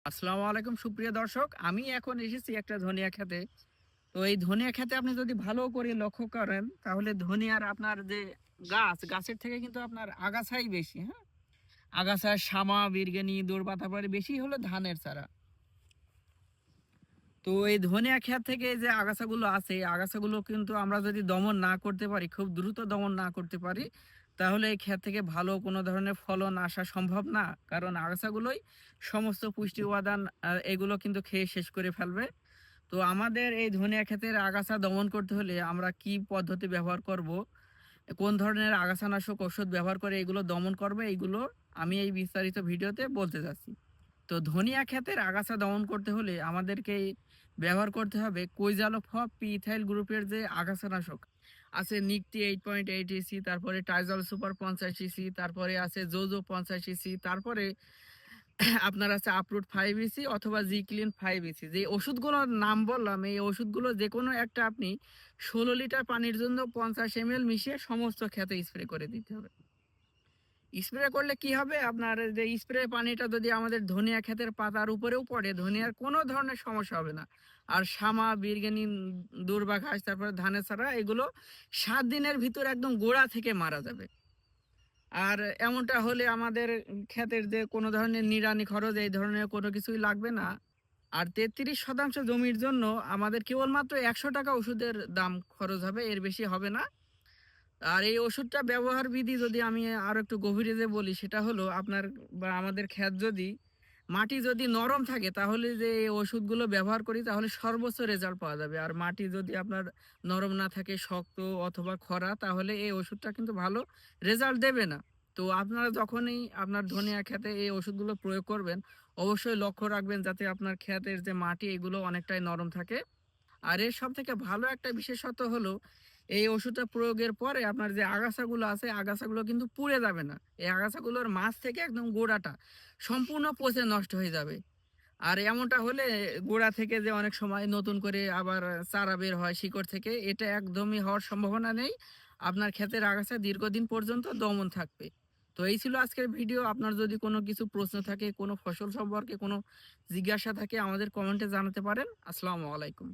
আসসালামু আলাইকুম সুপ্রিয় দর্শক। আমি এখন এসেছি একটা ধনিয়া ক্ষেতে। তো এই ধনিয়া ক্ষেতে আপনি যদি ভালো করে লক্ষ্য করেন তাহলে ধনিয়ার আপনার যে গাছের থেকে কিন্তু আপনার আগাছাই বেশি, হ্যাঁ? আগাছা, শামা, বিরগিনি, দোর্বা তারপরে বেশি হলো ধানের চারা। তো এই ধনিয়া ক্ষেত থেকে যে আগাছাগুলো আছে, এই আগাছাগুলো কিন্তু আমরা যদি দমন না করতে পারি, খুব দ্রুত দমন না করতে পারি, তাহলে এই ক্ষেত থেকে ভালো কোনো ধরনের ফলন আসা সম্ভব না। কারণ আগাছাগুলোই সমস্ত পুষ্টি উপাদান এগুলো কিন্তু খেয়ে শেষ করে ফেলবে। তো আমাদের এই ধনিয়া ক্ষেতের আগাছা দমন করতে হলে আমরা কি পদ্ধতি ব্যবহার করব, কোন ধরনের আগাছানাশক ওষুধ ব্যবহার করে এগুলো দমন করব, এইগুলো আমি এই বিস্তারিত ভিডিওতে বলতে যাচ্ছি। তো ধনিয়া ক্ষেতের আগাছা দমন করতে হলে আমাদেরকে ব্যবহার করতে হবে কোইজালোফ পিইথাইল গ্রুপের যে আগাছানাশক আছে, নিকটি 8.8 ইসি, তারপরে টাইজল সুপার 50 ইসি, তারপরে আছে জোজো 50 ইসি, তারপরে আপনার আছে আপরুট 5 ইসি অথবা জি ক্লিন 5 ইসি। যে ওষুধগুলোর নাম বললাম, এই ওষুধগুলো যে কোনো একটা আপনি 16 লিটার পানির জন্য 50 ml মিশিয়ে সমস্ত ক্ষেতে স্প্রে করে দিতে হবে। স্প্রে করলে কি হবে, আপনার যে স্প্রে পানিটা যদি আমাদের ধনিয়া ক্ষেতের পাতার উপরেও পড়ে, ধনিয়ার কোনো ধরনের সমস্যা হবে না। আর শামা, বিরগিনি, দূর্বা ঘাস, তারপরে ধানের ছাড়া এগুলো 7 দিনের ভিতর একদম গোড়া থেকে মারা যাবে। আর এমনটা হলে আমাদের ক্ষেতের যে কোনো ধরনের নিড়ানি খরচ এই ধরনের কোনো কিছুই লাগবে না। আর 33% জমির জন্য আমাদের কেবলমাত্র 100 টাকা ওষুধের দাম খরচ হবে, এর বেশি হবে না। আর এই ওষুধটা ব্যবহার বিধি যদি আমি আরো একটু গভীরে যে বলি, সেটা হলো আপনার বা আমাদের ক্ষেত যদি মাটি যদি নরম থাকে তাহলে যে এই ওষুধগুলো ব্যবহার করি তাহলে সর্বোচ্চ রেজাল্ট পাওয়া যাবে। আর মাটি যদি আপনার নরম না থাকে, শক্ত অথবা খরা, তাহলে এই ওষুধটা কিন্তু ভালো রেজাল্ট দেবে না। তো আপনারা যখনই আপনার ধনিয়া ক্ষেতে এই ওষুধগুলো প্রয়োগ করবেন, অবশ্যই লক্ষ্য রাখবেন যাতে আপনার ক্ষেতের যে মাটি এগুলো অনেকটাই নরম থাকে। আর এর সবথেকে ভালো একটা বিশেষত্ব হলো এই ওষুধটা প্রয়োগের পরে আপনার যে আগাছাগুলো আছে, আগাছাগুলো কিন্তু পুড়ে যাবে না। এই আগাছাগুলোর মাছ থেকে একদম গোড়াটা সম্পূর্ণ পচে নষ্ট হয়ে যাবে। আর এমনটা হলে গোড়া থেকে যে অনেক সময় নতুন করে আবার চারা বের হয় শিকড় থেকে, এটা একদমই হওয়ার সম্ভাবনা নেই। আপনার ক্ষেতের আগাছা দীর্ঘদিন পর্যন্ত দমন থাকবে। তো এই ছিল আজকের ভিডিও। আপনার যদি কোনো কিছু প্রশ্ন থাকে, কোনো ফসল সম্পর্কে কোনো জিজ্ঞাসা থাকে, আমাদের কমেন্টে জানাতে পারেন। আসসালামু আলাইকুম।